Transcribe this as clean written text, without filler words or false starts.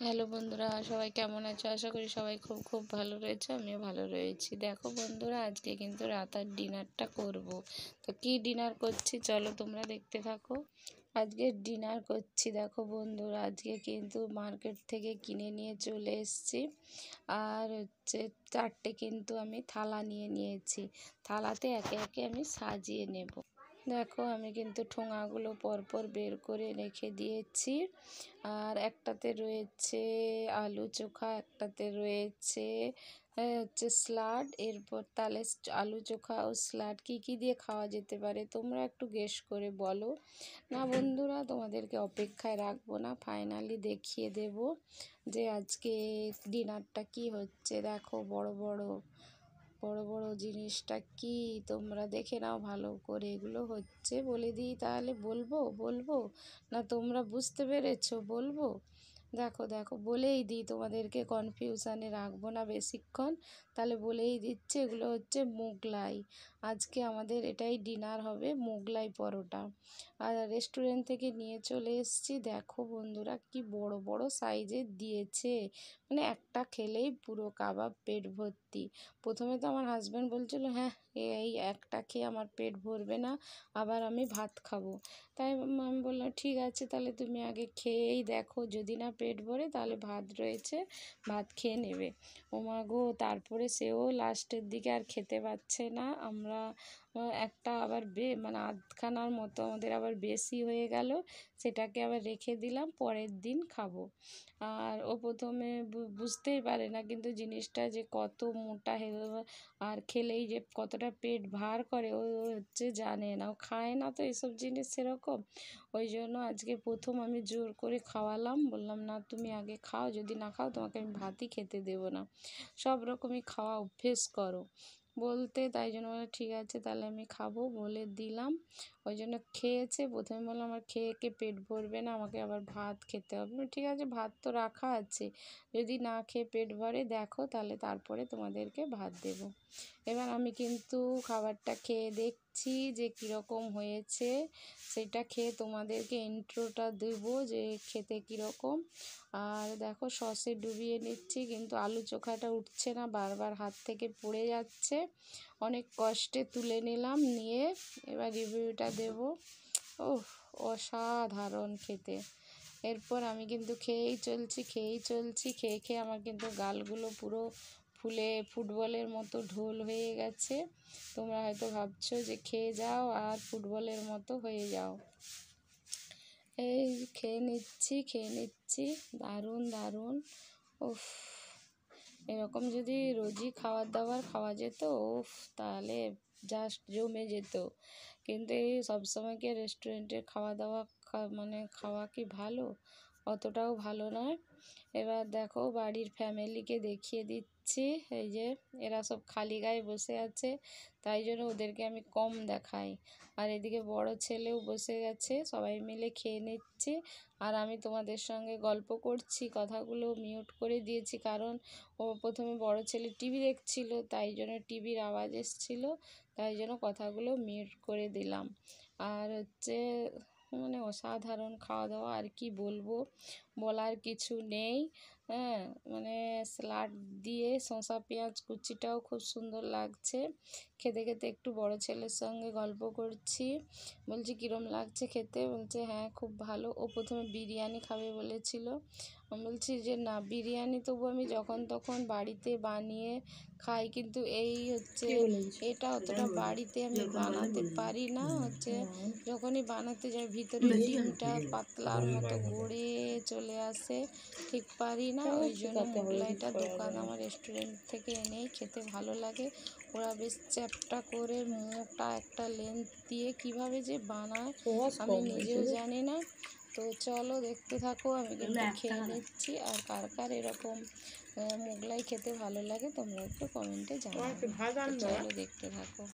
Hello বন্ধুরা, সবাই কেমন আছো? আশা করি সবাই খুব খুব ভালো রয়েছে। আমিও ভালো রয়েছি। দেখো বন্ধুরা, আজকে কিন্তু রাতের ডিনারটা করব। তো কি ডিনার করছি চলো তোমরা দেখতে থাকো। আজকে ডিনার করছি দেখো বন্ধুরা, আজকে কিন্তু মার্কেট থেকে কিনে নিয়ে চলে এসেছি। আর হচ্ছে 4টে কিন্তু আমি থালা নিয়ে নিয়েছি। থালাতে একে একে আমি সাজিয়ে নেব। দেখো আমি কিন্তু ঠোঙাগুলো পরপর বের করে রেখে দিয়েছি। আর একটাতে রয়েছে আলু চোখা, একটাতে রয়েছে হচ্ছে স্যালাড। এরপর তাহলে আলু চোখা ও স্যালাড কী কী দিয়ে খাওয়া যেতে পারে তোমরা একটু গেস করে বলো। না বন্ধুরা, তোমাদেরকে অপেক্ষায় রাখবো না, ফাইনালি দেখিয়ে দেব যে আজকে ডিনারটা কি হচ্ছে। দেখো বড় বড় জিনিসটা কি তোমরা দেখে নাও ভালো করে। এগুলো হচ্ছে বলে দিই তাহলে বলবো না তোমরা বুঝতে পেরেছো বলবো? দেখো দেখো বলেই দিই, তোমাদেরকে কনফিউশানে রাখবো না বেশিক্ষণ, তাহলে বলেই দিচ্ছে এগুলো হচ্ছে মোগলাই। আজকে আমাদের এটাই ডিনার হবে, মোগলাই পরোটা। আর রেস্টুরেন্ট থেকে নিয়ে চলে এসেছি। দেখো বন্ধুরা কি বড় বড় সাইজের দিয়েছে, মানে একটা খেলেই পুরো কাবাব পেট ভর্তি। প্রথমে তো আমার হাজব্যান্ড বলছিল হ্যাঁ এই একটা খেয়ে আমার পেট ভরবে না, আবার আমি ভাত খাবো। তাই আমি বললাম ঠিক আছে, তাহলে তুমি আগে খেয়েই দেখো, যদি না পেট ভরে তাহলে ভাত রয়েছে, ভাত খেয়ে নেবে। ওমা গো, তারপরে সেও লাস্টের দিকে আর খেতে পারছে না। আমরা একটা আবার মানে আধখানার মতো আমাদের আবার বেশি হয়ে গেল, সেটাকে আবার রেখে দিলাম, পরের দিন খাবো। আর ও প্রথমে বুঝতেই পারে না কিন্তু জিনিসটা যে কত মোটা আর খেলেই যে কতটা পেট ভার করে ও হচ্ছে জানে না, ও খায় না তো এসব জিনিস সেরকম। ওই জন্য আজকে প্রথম আমি জোর করে খাওয়ালাম, বললাম না তুমি আগে খাও, যদি না খাও তোমাকে আমি ভাতই খেতে দেবো না, সব রকমই খাওয়া অভ্যেস করো বলতে। তাই জন্য ঠিক আছে তাহলে আমি খাবো বলে দিলাম। ওই জন্য খেয়েছে। প্রথমে বললাম আমার খেয়ে পেট ভরবে না, আমাকে আবার ভাত খেতে হবে। ঠিক আছে ভাত তো রাখা আছে, যদি না খেয়ে পেট ভরে দেখো তাহলে তারপরে তোমাদেরকে ভাত দেব। এবার আমি কিন্তু খাবারটা খেয়ে দেখছি যে কীরকম হয়েছে, সেটা খেয়ে তোমাদেরকে ইন্ট্রোটা দেবো যে খেতে কীরকম। আর দেখো সসে ডুবিয়ে নিচ্ছি, কিন্তু আলু চোখাটা উঠছে না, বারবার হাত থেকে পড়ে যাচ্ছে। অনেক কষ্টে তুলে নিলাম, নিয়ে এবার রিভিউটা দেব। ওহ, অসাধারণ খেতে। এরপর আমি কিন্তু খেয়ে খেয়ে আমার কিন্তু গালগুলো পুরো ফুলে ফুটবলের মতো ঢোল হয়ে গেছে। তোমরা হয়তো ভাবছো যে খেয়ে যাও আর ফুটবলের মতো হয়ে যাও। এই খেয়ে নিচ্ছি, দারুণ দারুণ। উফ, এরকম যদি রোজই খাওয়া যেত উফ, তাহলে জাস্ট জমে যেত। কিন্তু এই সবসময় কি রেস্টুরেন্টের খাওয়া কি ভালো? অতটাও ভালো নয়। এবার দেখো বাড়ির ফ্যামিলিকে দেখিয়ে দিচ্ছি, এই যে এরা সব খালি গায়ে বসে আছে, তাই জন্য ওদেরকে আমি কম দেখাই। আর এদিকে বড় ছেলেও বসে গেছে, সবাই মিলে খেয়ে নিচ্ছি। আর আমি তোমাদের সঙ্গে গল্প করছি, কথাগুলো মিউট করে দিয়েছি, কারণ ও প্রথমে বড় ছেলে টিভি দেখছিল, তাই জন্য টিভির আওয়াজ এসেছিলো, তাই জন্য কথাগুলো মিউট করে দিলাম। আর হচ্ছে মানে অসাধারণ খাওয়া দাওয়া, আর কি বলবো, বলার কিছু নেই। হ্যাঁ, মানে স্যালাড দিয়ে শসা পেঁয়াজ কুচিটাও খুব সুন্দর লাগছে। খেতে খেতে একটু বড় ছেলের সঙ্গে গল্প করছি, বলছি কীরম লাগছে খেতে, বলছে হ্যাঁ খুব ভালো। ও প্রথমে বিরিয়ানি খাবে বলেছিল, আমি বলছি যে না, বিরিয়ানি তবু আমি যখন তখন বাড়িতে বানিয়ে খাই, কিন্তু এই হচ্ছে এটা অতটা বাড়িতে আমি বানাতে পারি না। হচ্ছে যখনই বানাতে যাই ভিতরে ডিমটা পাতলার মতো গড়ে চলে আসে, ঠিক পারি না। ওই জন্য মোগলাইটা আমার রেস্টুরেন্ট থেকে এনেই খেতে ভালো লাগে। ওরা বেশ চ্যাপ্টা করে মোটা একটা লেন্থ দিয়ে কিভাবে যে বানায় আমি নিজেও জানি না। তো চলো দেখতে থাকো, আমি কিন্তু খেয়ে নিচ্ছি। আর কার কার এরকম মোগলাই খেতে ভালো লাগে তোমরা একটু কমেন্টে জানাবে। চলো দেখতে থাকো।